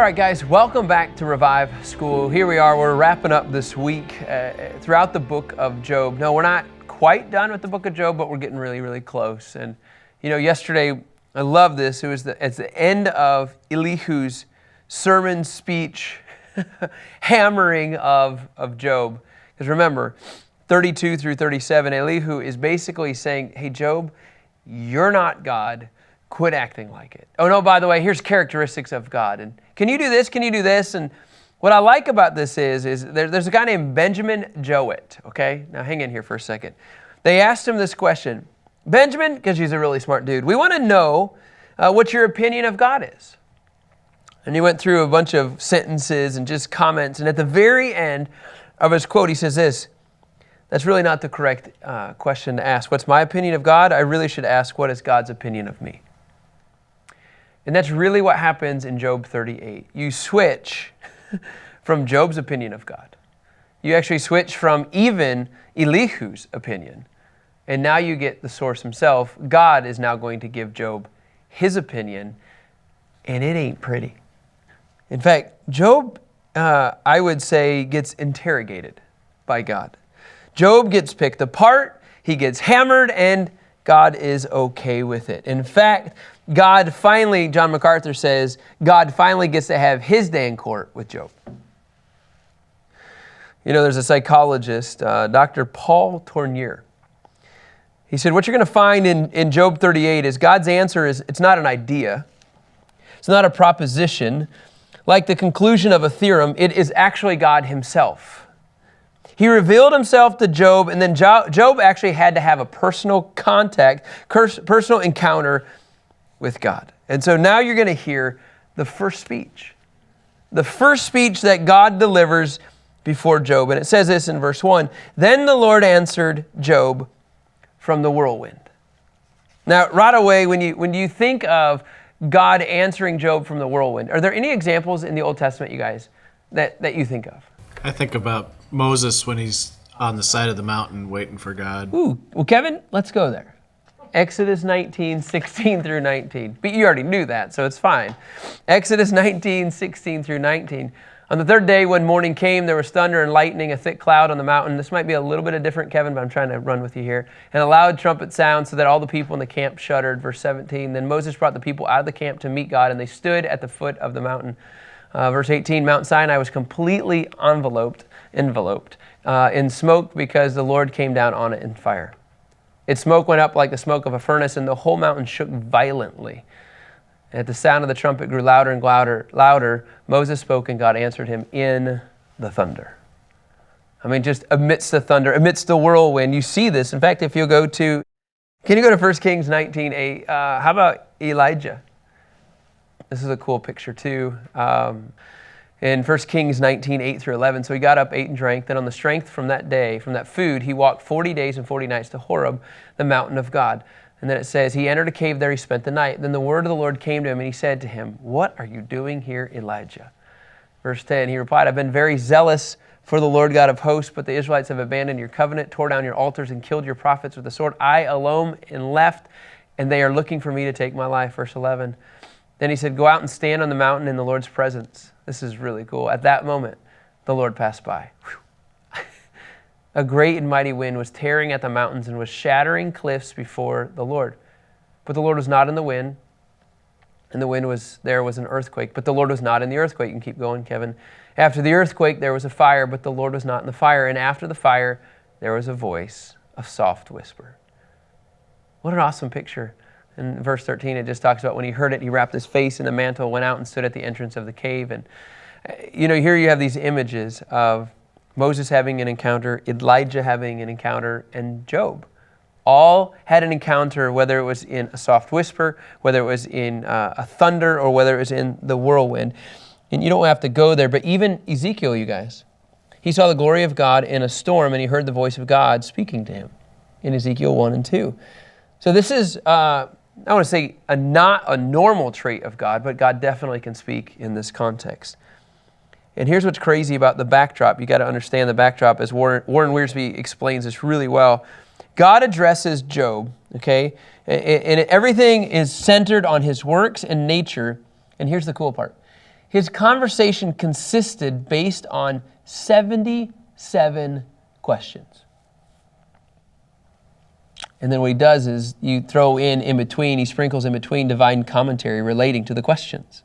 All right, guys, welcome back to Revive School. Here we are. We're wrapping up this week throughout the book of Job. No, we're not quite done with the book of Job, but we're getting really, really close. And, you know, yesterday, I love this. It was at the end of Elihu's sermon speech, hammering of Job. Because remember, 32 through 37, Elihu is basically saying, hey, Job, you're not God. Quit acting like it. Oh, no, by the way, here's characteristics of God. And can you do this? Can you do this? And what I like about this is there's a guy named Benjamin Jowett, okay? Now, hang in here for a second. They asked him this question. Benjamin, because he's a really smart dude, we want to know what your opinion of God is. And he went through a bunch of sentences and just comments. And at the very end of his quote, he says this, that's really not the correct question to ask. What's my opinion of God? I really should ask, what is God's opinion of me? And that's really what happens in Job 38. You switch from Job's opinion of God. You actually switch from even Elihu's opinion. And now you get the source himself. God is now going to give Job his opinion, and it ain't pretty. In fact, Job, I would say, gets interrogated by God. Job gets picked apart, he gets hammered, and God is okay with it. In fact, God finally, John MacArthur says, God finally gets to have his day in court with Job. You know, there's a psychologist, Dr. Paul Tournier. He said, what you're going to find in Job 38 is God's answer is, it's not an idea. It's not a proposition. Like the conclusion of a theorem, it is actually God himself. He revealed himself to Job, and then Job actually had to have a personal contact, personal encounter with God. And so now you're going to hear the first speech. The first speech that God delivers before Job. And it says this in verse 1, then the Lord answered Job from the whirlwind. Now, right away, when you think of God answering Job from the whirlwind, are there any examples in the Old Testament, you guys, that you think of? I think about Moses when he's on the side of the mountain waiting for God. Ooh, well, Kevin, let's go there. Exodus 19, 16 through 19. But you already knew that, so it's fine. Exodus 19, 16 through 19. On the third day, when morning came, there was thunder and lightning, a thick cloud on the mountain. This might be a little bit of different, Kevin, but I'm trying to run with you here. And a loud trumpet sound so that all the people in the camp shuddered. Verse 17, then Moses brought the people out of the camp to meet God, and they stood at the foot of the mountain. Verse 18, Mount Sinai was completely enveloped in smoke because the Lord came down on it in fire. Its smoke went up like the smoke of a furnace, and the whole mountain shook violently. And at the sound of the trumpet grew louder and louder. Moses spoke, and God answered him in the thunder. I mean, just amidst the thunder, amidst the whirlwind, you see this. In fact, if you go to, can you go to 1 Kings 19:8? How about Elijah? This is a cool picture too. In 1 Kings 19, 8 through 11. So he got up, ate and drank. Then on the strength from that day, from that food, he walked 40 days and 40 nights to Horeb, the mountain of God. And then it says, he entered a cave there, he spent the night. Then the word of the Lord came to him, and he said to him, what are you doing here, Elijah? Verse 10, he replied, I've been very zealous for the Lord God of hosts, but the Israelites have abandoned your covenant, tore down your altars, and killed your prophets with the sword. I alone am left, and they are looking for me to take my life. Verse 11. Then he said, go out and stand on the mountain in the Lord's presence. This is really cool. At that moment, the Lord passed by. A great and mighty wind was tearing at the mountains and was shattering cliffs before the Lord. But the Lord was not in the wind, and the wind was an earthquake. But the Lord was not in the earthquake. You can keep going, Kevin. After the earthquake, there was a fire, but the Lord was not in the fire. And after the fire, there was a voice, a soft whisper. What an awesome picture. In verse 13, it just talks about when he heard it, he wrapped his face in the mantle, went out and stood at the entrance of the cave. And, you know, here you have these images of Moses having an encounter, Elijah having an encounter, and Job. All had an encounter, whether it was in a soft whisper, whether it was in a thunder, or whether it was in the whirlwind. And you don't have to go there, but even Ezekiel, you guys, he saw the glory of God in a storm, and he heard the voice of God speaking to him in Ezekiel 1 and 2. So this is, I want to say, not a normal trait of God, but God definitely can speak in this context. And here's what's crazy about the backdrop. You got to understand the backdrop, as Warren Wiersbe explains this really well. God addresses Job, okay? And everything is centered on his works and nature. And here's the cool part. his conversation consisted based on 77 questions. And then what he does is you throw in between, he sprinkles in between divine commentary relating to the questions.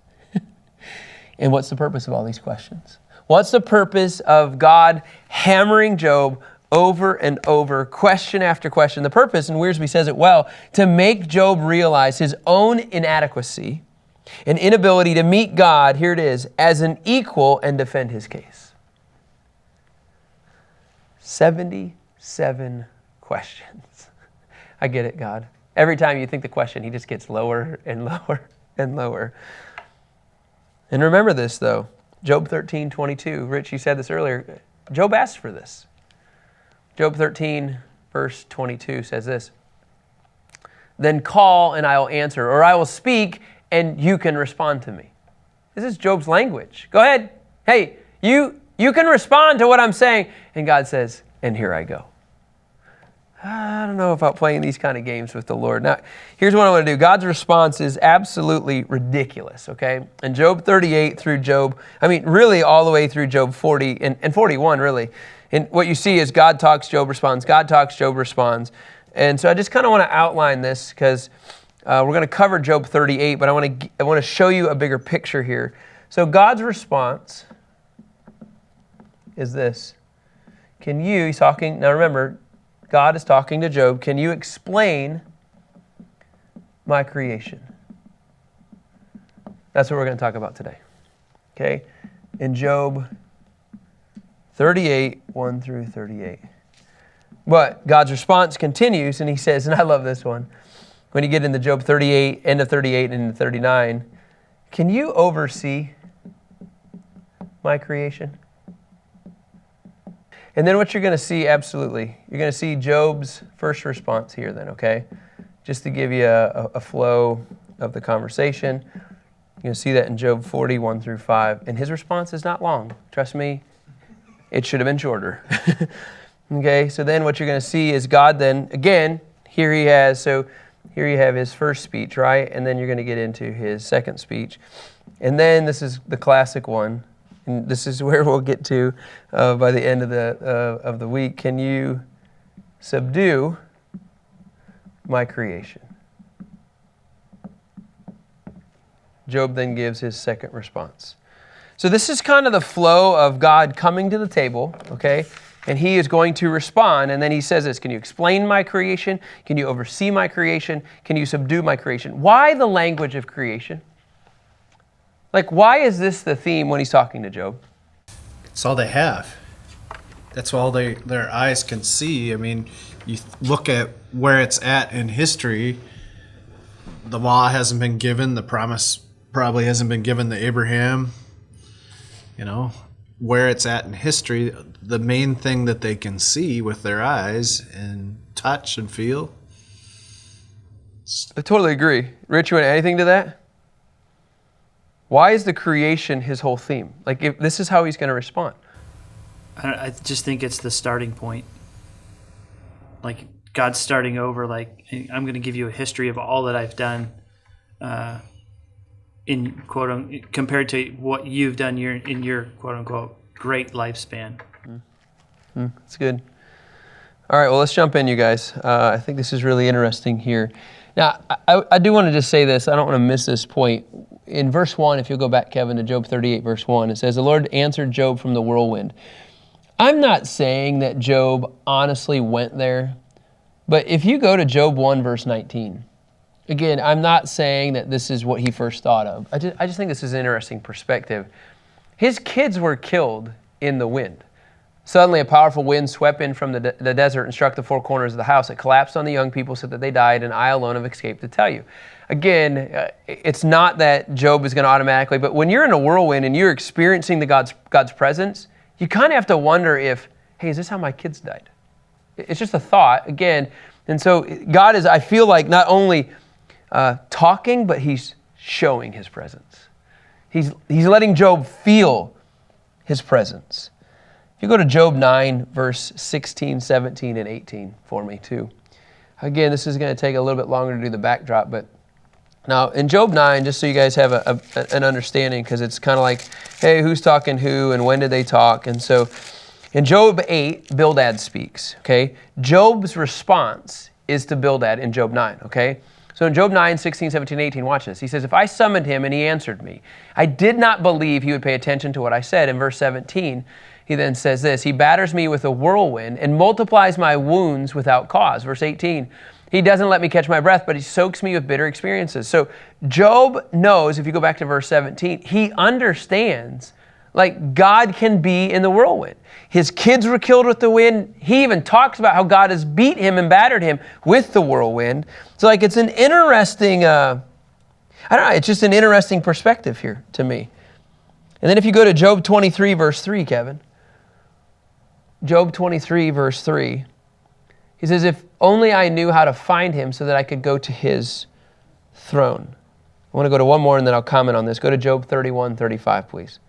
And what's the purpose of all these questions? What's the purpose of God hammering Job over and over, question after question? The purpose, and Wiersbe says it well, to make Job realize his own inadequacy and inability to meet God, here it is, as an equal and defend his case. 77 questions. I get it, God. Every time you think the question, he just gets lower and lower and lower. And remember this, though. Job 13:22. Rich, you said this earlier. Job asked for this. Job 13, verse 22 says this. Then call and I will answer, or I will speak and you can respond to me. This is Job's language. Go ahead. Hey, you can respond to what I'm saying. And God says, and here I go. I don't know about playing these kind of games with the Lord. Now, here's what I want to do. God's response is absolutely ridiculous, okay? And Job 38 through really all the way through Job 40 and 41, really. And what you see is God talks, Job responds. God talks, Job responds. And so I just kind of want to outline this because we're going to cover Job 38, but I want to show you a bigger picture here. So God's response is this. He's talking, now remember, God is talking to Job. Can you explain my creation? That's what we're going to talk about today. Okay? In Job 38, 1 through 38. But God's response continues, and he says, and I love this one, when you get into Job 38, end of 38 and into 39, can you oversee my creation? And then what you're going to see, absolutely, you're going to see Job's first response here then, okay? Just to give you a flow of the conversation. You're going to see that in Job 40, 1 through 5. And his response is not long. Trust me, it should have been shorter. Okay, so then what you're going to see is God then, again, here you have his first speech, right? And then you're going to get into his second speech. And then this is the classic one. And this is where we'll get to by the end of the week. Can you subdue my creation? Job then gives his second response. So this is kind of the flow of God coming to the table, okay? And he is going to respond. And then he says this, can you explain my creation? Can you oversee my creation? Can you subdue my creation? Why the language of creation? Like, why is this the theme when he's talking to Job? It's all they have. That's all their eyes can see. I mean, you look at where it's at in history. The law hasn't been given. The promise probably hasn't been given to Abraham. You know, where it's at in history, the main thing that they can see with their eyes and touch and feel. I totally agree. Rich, you want anything to that? Why is the creation his whole theme? Like, if this is how he's going to respond. I just think it's the starting point. Like, God's starting over, like, I'm going to give you a history of all that I've done in quote compared to what you've done in your quote unquote great lifespan. That's good. All right, well, let's jump in, you guys. I think this is really interesting here. Now, I do want to just say this. I don't want to miss this point. In verse 1, if you'll go back, Kevin, to Job 38, verse 1, it says, the Lord answered Job from the whirlwind. I'm not saying that Job honestly went there, but if you go to Job 1, verse 19, again, I'm not saying that this is what he first thought of. I just think this is an interesting perspective. His kids were killed in the wind. Suddenly, a powerful wind swept in from the desert and struck the four corners of the house. It collapsed on the young people so that they died, and I alone have escaped to tell you. Again, it's not that Job is going to automatically, but when you're in a whirlwind and you're experiencing God's presence, you kind of have to wonder if, hey, is this how my kids died? It's just a thought, again. And so God is, I feel like, not only talking, but he's showing his presence. He's letting Job feel his presence. If you go to Job 9, verse 16, 17, and 18 for me too. Again, this is going to take a little bit longer to do the backdrop, but Now, in Job 9, just so you guys have an understanding, because it's kind of like, hey, who's talking who and when did they talk? And so in Job 8, Bildad speaks, okay? Job's response is to Bildad in Job 9, okay? So in Job 9, 16, 17, 18, watch this. He says, if I summoned him and he answered me, I did not believe he would pay attention to what I said. In verse 17, he then says this, he batters me with a whirlwind and multiplies my wounds without cause. Verse 18, he doesn't let me catch my breath, but he soaks me with bitter experiences. So Job knows, if you go back to verse 17, he understands like God can be in the whirlwind. His kids were killed with the wind. He even talks about how God has beat him and battered him with the whirlwind. So like it's an interesting, it's just an interesting perspective here to me. And then if you go to Job 23, verse 3, Kevin. Job 23, verse 3. He says, if only I knew how to find him so that I could go to his throne. I want to go to one more and then I'll comment on this. Go to Job 31, 35, please.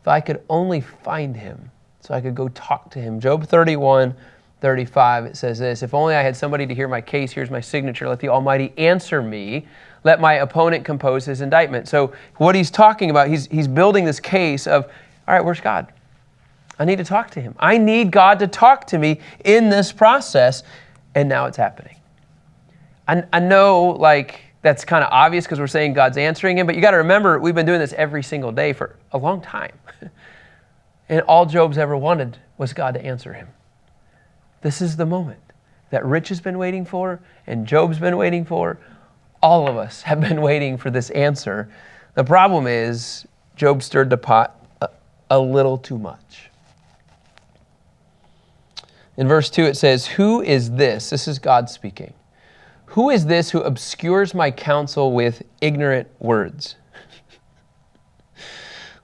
If I could only find him so I could go talk to him. Job 31, 35, it says this, if only I had somebody to hear my case, here's my signature, let the Almighty answer me, let my opponent compose his indictment. So what he's talking about, he's building this case of, all right, where's God? I need to talk to him. I need God to talk to me in this process, and now it's happening. I know like that's kind of obvious because we're saying God's answering him, but you got to remember we've been doing this every single day for a long time. And all Job's ever wanted was God to answer him. This is the moment that Rich has been waiting for and Job's been waiting for. All of us have been waiting for this answer. The problem is Job stirred the pot a little too much. In verse 2 it says, who is this? This is God speaking. Who is this who obscures my counsel with ignorant words?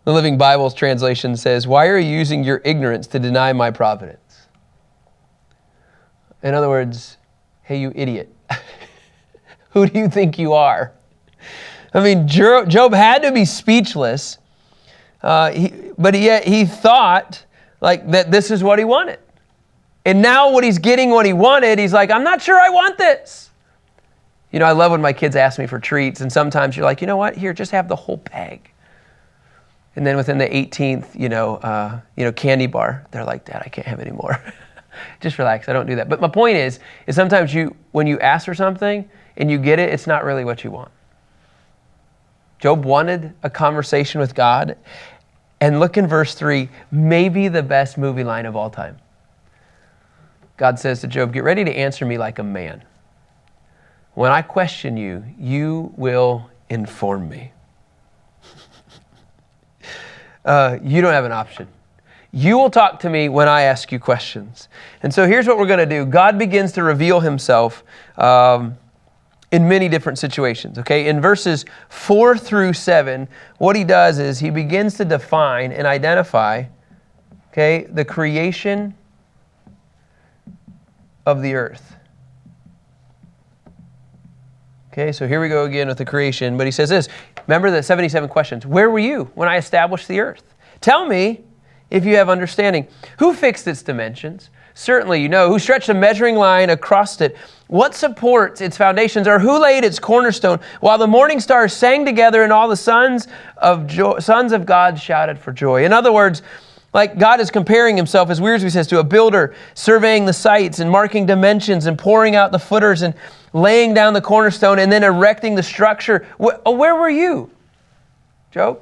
The Living Bible's translation says, why are you using your ignorance to deny my providence? In other words, hey, you idiot. Who do you think you are? I mean, Job had to be speechless, but yet he thought like that this is what he wanted. And now what he's getting what he wanted, he's like, I'm not sure I want this. You know, I love when my kids ask me for treats, and sometimes you're like, you know what, here, just have the whole bag. And then within the 18th, candy bar, they're like, Dad, I can't have any more. Just relax, I don't do that. But my point is sometimes when you ask for something and you get it, it's not really what you want. Job wanted a conversation with God, and look in verse 3, maybe the best movie line of all time. God says to Job, get ready to answer me like a man. When I question you, you will inform me. You don't have an option. You will talk to me when I ask you questions. And so here's what we're going to do. God begins to reveal himself in many different situations. Okay, in verses 4 through 7, what he does is he begins to define and identify, okay, the creation of the earth. Okay, so here we go again with the creation. But he says this, remember the 77 questions. Where were you when I established the earth? Tell me if you have understanding. Who fixed its dimensions? Certainly you know. Who stretched a measuring line across it? What supports its foundations? Or who laid its cornerstone? While the morning stars sang together and all the sons of God shouted for joy. In other words, like God is comparing himself, as Wiersbe says, to a builder, surveying the sites and marking dimensions and pouring out the footers and laying down the cornerstone and then erecting the structure. Where were you, Job?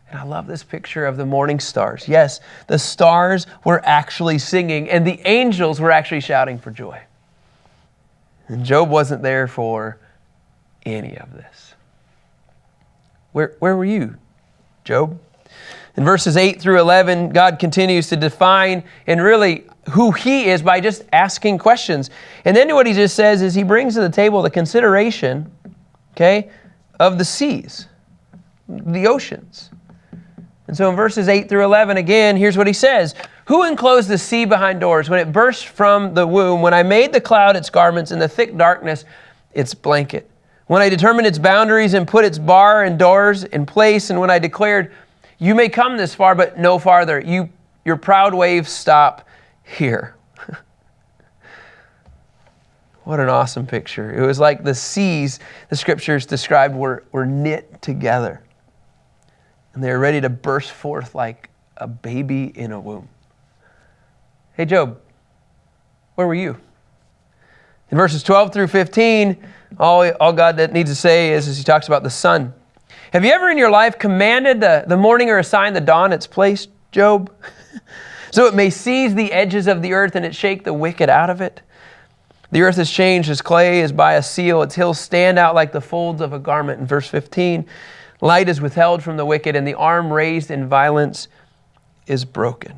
And I love this picture of the morning stars. Yes, the stars were actually singing and the angels were actually shouting for joy. And Job wasn't there for any of this. Where were you, Job? In verses 8 through 11, God continues to define and really who he is by just asking questions. And then what he just says is he brings to the table the consideration, okay, of the seas, the oceans. And so in verses 8 through 11, again, here's what he says. Who enclosed the sea behind doors when it burst from the womb, when I made the cloud its garments and the thick darkness its blanket, when I determined its boundaries and put its bar and doors in place, and when I declared, you may come this far, but no farther. Your proud waves stop here. What an awesome picture. It was like the seas, the scriptures described, were knit together. And they were ready to burst forth like a baby in a womb. Hey, Job, where were you? In verses 12 through 15, all God needs to say is, as he talks about the sun. Have you ever in your life commanded the morning or assigned the dawn its place, Job? So it may seize the edges of the earth and it shake the wicked out of it. The earth is changed as clay is by a seal. Its hills stand out like the folds of a garment. In verse 15, light is withheld from the wicked and the arm raised in violence is broken.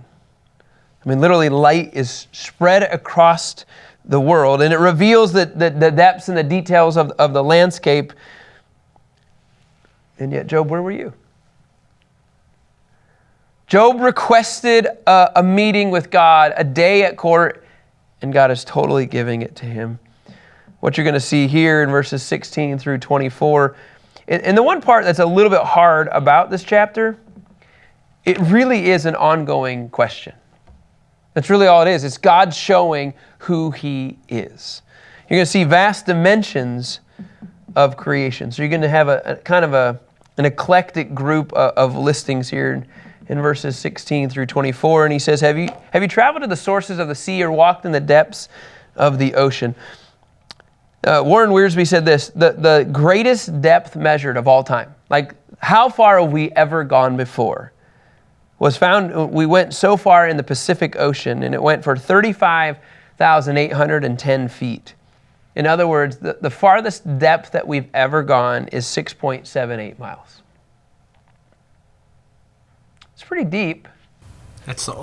I mean, literally light is spread across the world, and it reveals the depths and the details of the landscape. And yet, Job, where were you? Job requested a meeting with God, a day at court, and God is totally giving it to him. What you're going to see here in verses 16 through 24, and the one part that's a little bit hard about this chapter, it really is an ongoing question. That's really all it is. It's God showing who he is. You're going to see vast dimensions of creation. So you're going to have a kind of an eclectic group of listings here in verses 16 through 24. And he says, have you traveled to the sources of the sea or walked in the depths of the ocean? Warren Wiersbe said this, the greatest depth measured of all time, like how far have we ever gone before, was found, we went so far in the Pacific Ocean, and it went for 35,810 feet. In other words, the farthest depth that we've ever gone is 6.78 miles. It's pretty deep. That's the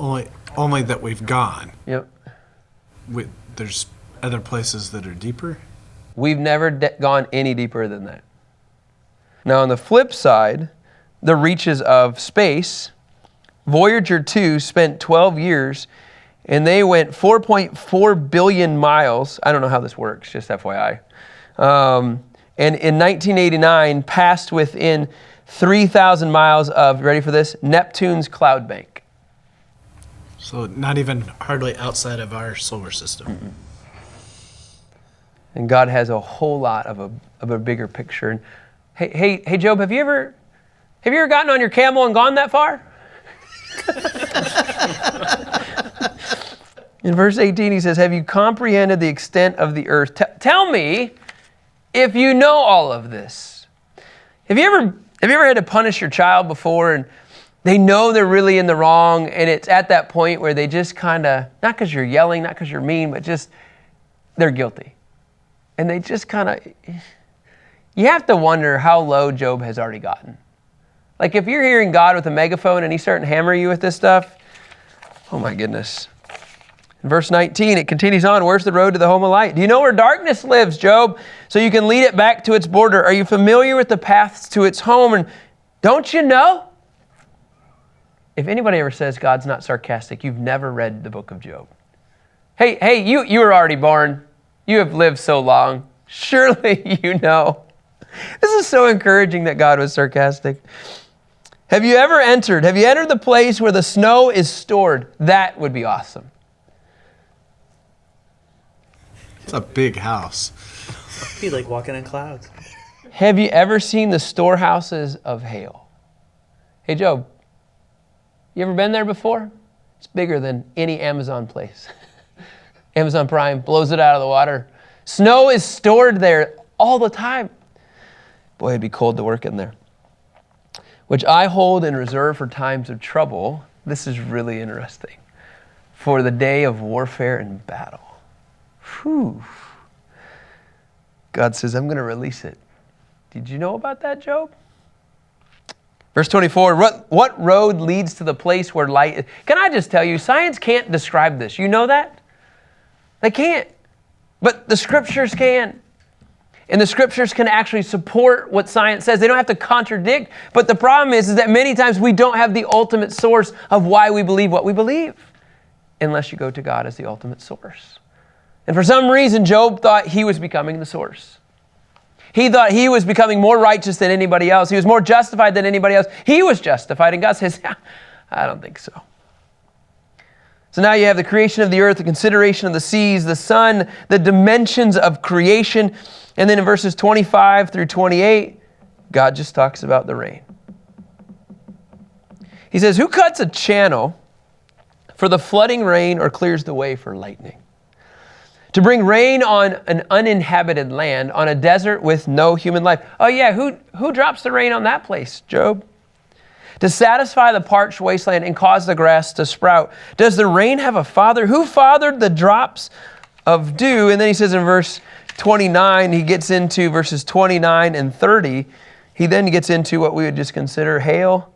only that we've gone. Yep. There's other places that are deeper? We've never gone any deeper than that. Now, on the flip side, the reaches of space, Voyager 2 spent 12 years and they went 4.4 billion miles. I don't know how this works, just FYI. And in 1989, passed within 3,000 miles of, ready for this, Neptune's cloud bank. So not even hardly outside of our solar system. Mm-mm. And God has a whole lot of a bigger picture. And hey, Job, have you ever gotten on your camel and gone that far? In verse 18, he says, have you comprehended the extent of the earth? Tell me if you know all of this. Have you ever had to punish your child before and they know they're really in the wrong, and it's at that point where they just kind of, not because you're yelling, not because you're mean, but just they're guilty. And they just kind of, you have to wonder how low Job has already gotten. Like if you're hearing God with a megaphone and he's starting to hammer you with this stuff, oh my goodness. In verse 19, it continues on, where's the road to the home of light? Do you know where darkness lives, Job? So you can lead it back to its border. Are you familiar with the paths to its home? And don't you know? If anybody ever says God's not sarcastic, you've never read the book of Job. Hey, you were already born. You have lived so long. Surely you know. This is so encouraging that God was sarcastic. Have you entered the place where the snow is stored? That would be awesome. It's a big house. It'd be like walking in clouds. Have you ever seen the storehouses of hail? Hey, Job, you ever been there before? It's bigger than any Amazon place. Amazon Prime blows it out of the water. Snow is stored there all the time. Boy, it'd be cold to work in there. Which I hold in reserve for times of trouble. This is really interesting. For the day of warfare and battle. Whew. God says, I'm going to release it. Did you know about that, Job? Verse 24, what road leads to the place where light is? Can I just tell you, science can't describe this. You know that? They can't. But the scriptures can. And the scriptures can actually support what science says. They don't have to contradict. But the problem is that many times we don't have the ultimate source of why we believe what we believe. Unless you go to God as the ultimate source. And for some reason, Job thought he was becoming the source. He thought he was becoming more righteous than anybody else. He was more justified than anybody else. He was justified. And God says, I don't think so. So now you have the creation of the earth, the consideration of the seas, the sun, the dimensions of creation. And then in verses 25 through 28, God just talks about the rain. He says, who cuts a channel for the flooding rain or clears the way for lightning? To bring rain on an uninhabited land, on a desert with no human life. Oh yeah, who drops the rain on that place, Job? To satisfy the parched wasteland and cause the grass to sprout. Does the rain have a father? Who fathered the drops of dew? And then he says in verse 29, he gets into verses 29 and 30. He then gets into what we would just consider hail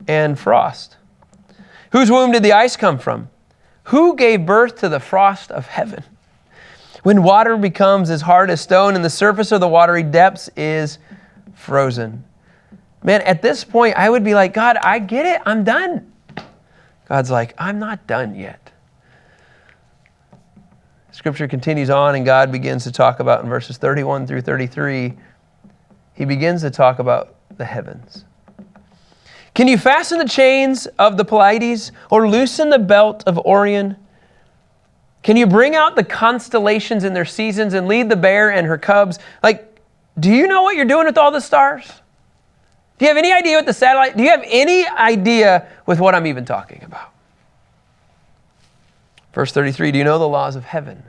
and frost. Whose womb did the ice come from? Who gave birth to the frost of heaven? When water becomes as hard as stone and the surface of the watery depths is frozen. Man, at this point, I would be like, God, I get it. I'm done. God's like, I'm not done yet. Scripture continues on and God begins to talk about in verses 31 through 33, he begins to talk about the heavens. Can you fasten the chains of the Pleiades or loosen the belt of Orion? Can you bring out the constellations in their seasons and lead the bear and her cubs? Like, do you know what you're doing with all the stars? Do you have any idea what the satellite, do you have any idea with what I'm even talking about? Verse 33, do you know the laws of heaven?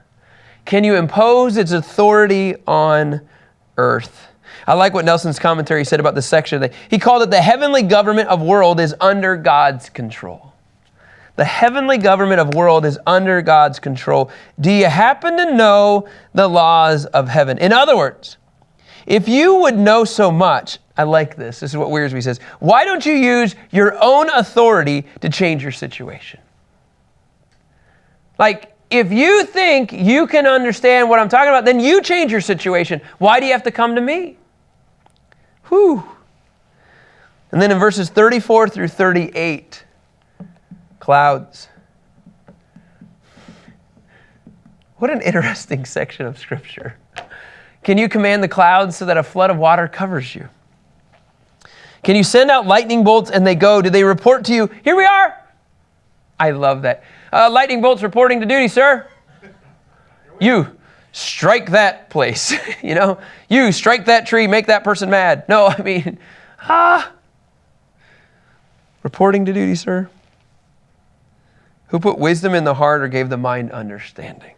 Can you impose its authority on earth? I like what Nelson's commentary said about this section. He called it the heavenly government of world is under God's control. The heavenly government of world is under God's control. Do you happen to know the laws of heaven? In other words, if you would know so much, I like this. This is what Wiersbe says. Why don't you use your own authority to change your situation? Like, if you think you can understand what I'm talking about, then you change your situation. Why do you have to come to me? Whew. And then in verses 34 through 38, clouds. What an interesting section of Scripture. Can you command the clouds so that a flood of water covers you? Can you send out lightning bolts and they go? Do they report to you, here we are? I love that. Lightning bolts reporting to duty, sir. You strike that place. You strike that tree, make that person mad. No, I mean, reporting to duty, sir. Who put wisdom in the heart or gave the mind understanding?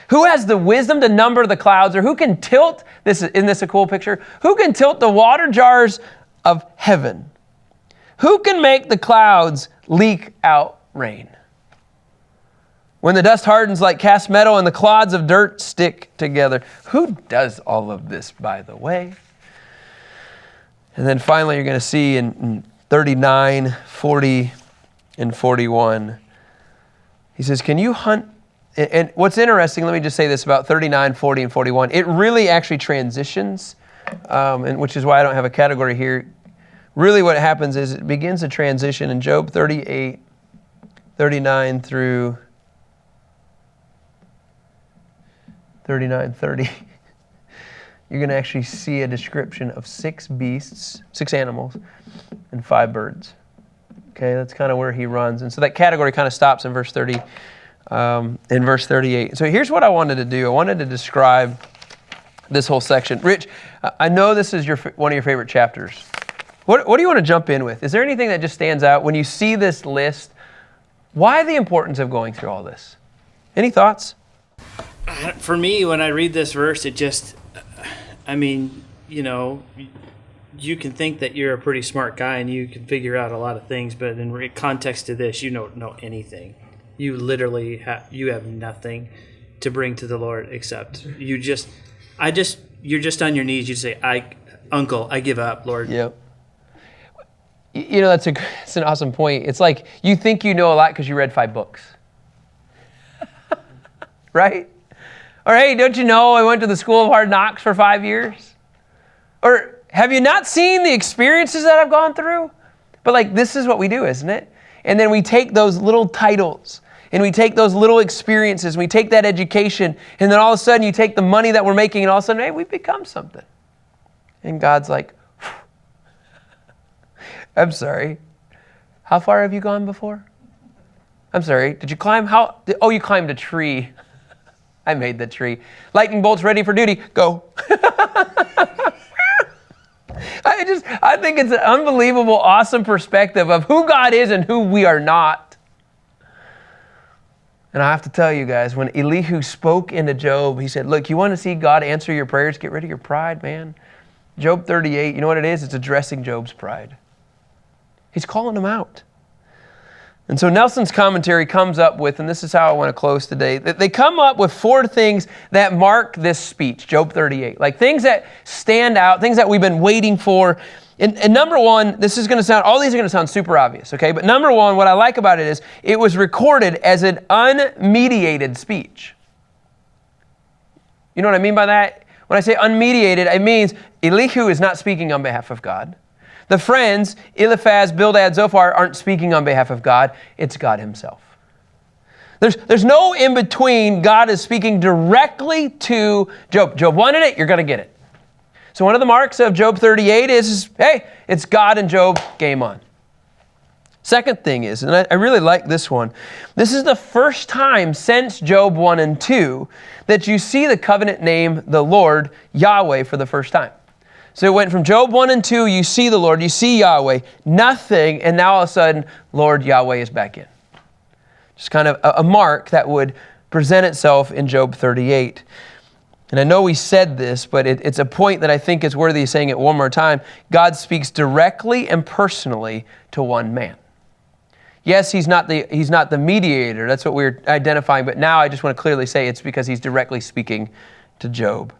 Who has the wisdom to number the clouds, or who can tilt, isn't this a cool picture? Who can tilt the water jars of heaven? Who can make the clouds leak out rain? When the dust hardens like cast metal and the clods of dirt stick together. Who does all of this, by the way? And then finally, you're going to see in 39, 40, and 41, he says, can you hunt? And what's interesting, let me just say this about 39, 40, and 41. It really actually transitions, and which is why I don't have a category here. Really what happens is it begins to transition in Job 38, 39 through 39, 30. You're going to actually see a description of 6 beasts, 6 animals, and 5 birds. Okay, that's kind of where he runs. And so that category kind of stops in verse 30, in verse 38. So here's what I wanted to do. I wanted to describe this whole section. Rich, I know this is one of your favorite chapters. What do you want to jump in with? Is there anything that just stands out when you see this list? Why the importance of going through all this? Any thoughts? For me, when I read this verse, it just, you can think that you're a pretty smart guy and you can figure out a lot of things, but in context to this, you don't know anything. You literally have nothing to bring to the Lord except you're just on your knees. You say, Uncle, I give up, Lord. Yep. That's an awesome point. It's like you think you know a lot because you read 5 books. Right? Or hey, don't you know I went to the School of Hard Knocks for 5 years? Or have you not seen the experiences that I've gone through? But this is what we do, isn't it? And then we take those little titles and we take those little experiences and we take that education, and then all of a sudden you take the money that we're making and all of a sudden, hey, we've become something. And God's like, I'm sorry. How far have you gone before? I'm sorry, did you climb? Oh, you climbed a tree. I made the tree. Lightning bolts ready for duty. Go. I think it's an unbelievable, awesome perspective of who God is and who we are not. And I have to tell you guys, when Elihu spoke into Job, he said, look, you want to see God answer your prayers? Get rid of your pride, man. Job 38, you know what it is? It's addressing Job's pride. He's calling him out. And so Nelson's commentary comes up with, and this is how I want to close today, they come up with 4 things that mark this speech, Job 38. Like things that stand out, things that we've been waiting for. And number one, all these are going to sound super obvious, okay? But number one, what I like about it is, it was recorded as an unmediated speech. You know what I mean by that? When I say unmediated, it means Elihu is not speaking on behalf of God. The friends, Eliphaz, Bildad, Zophar, aren't speaking on behalf of God. It's God himself. There's no in-between. God is speaking directly to Job. Job wanted it, you're going to get it. So one of the marks of Job 38 is, hey, it's God and Job, game on. Second thing is, and I really like this one, this is the first time since Job 1 and 2 that you see the covenant name, the Lord, Yahweh, for the first time. So it went from Job 1 and 2, you see the Lord, you see Yahweh, nothing, and now all of a sudden, Lord Yahweh is back in. Just kind of a mark that would present itself in Job 38. And I know we said this, but it's a point that I think is worthy of saying it one more time. God speaks directly and personally to one man. Yes, he's not the mediator. That's what we're identifying. But now I just want to clearly say it's because he's directly speaking to Job.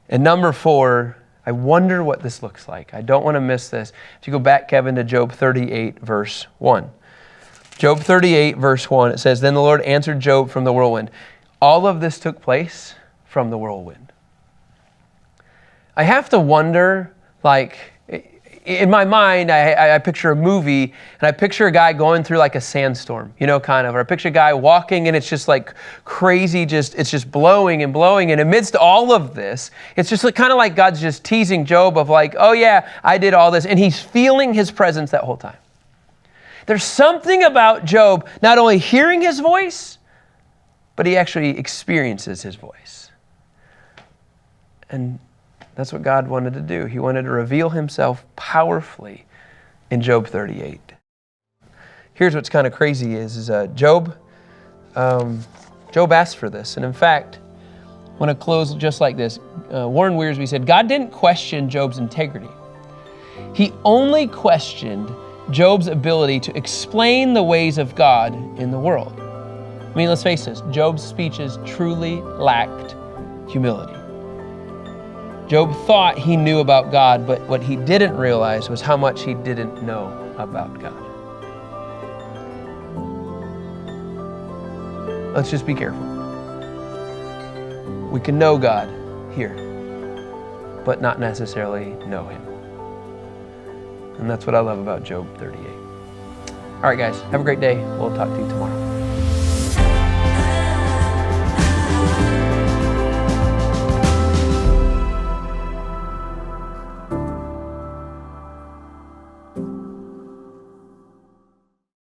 And number 4, I wonder what this looks like. I don't want to miss this. If you go back, Kevin, to Job 38, verse 1. Job 38, verse 1, it says, then the Lord answered Job from the whirlwind. All of this took place from the whirlwind. I have to wonder, like, in my mind, I picture a movie, and I picture a guy going through like a sandstorm, kind of, or I picture a guy walking, and it's just like crazy, it's just blowing and blowing, and amidst all of this, it's just kind of like God's just teasing Job of like, oh yeah, I did all this, and he's feeling his presence that whole time. There's something about Job not only hearing his voice, but he actually experiences his voice. And that's what God wanted to do. He wanted to reveal himself powerfully in Job 38. Here's what's kind of crazy is Job asked for this. And in fact, I want to close just like this. Warren Wiersbe said, God didn't question Job's integrity. He only questioned Job's ability to explain the ways of God in the world. I mean, let's face this, Job's speeches truly lacked humility. Job thought he knew about God, but what he didn't realize was how much he didn't know about God. Let's just be careful. We can know God here, but not necessarily know him. And that's what I love about Job 38. All right, guys, have a great day. We'll talk to you tomorrow.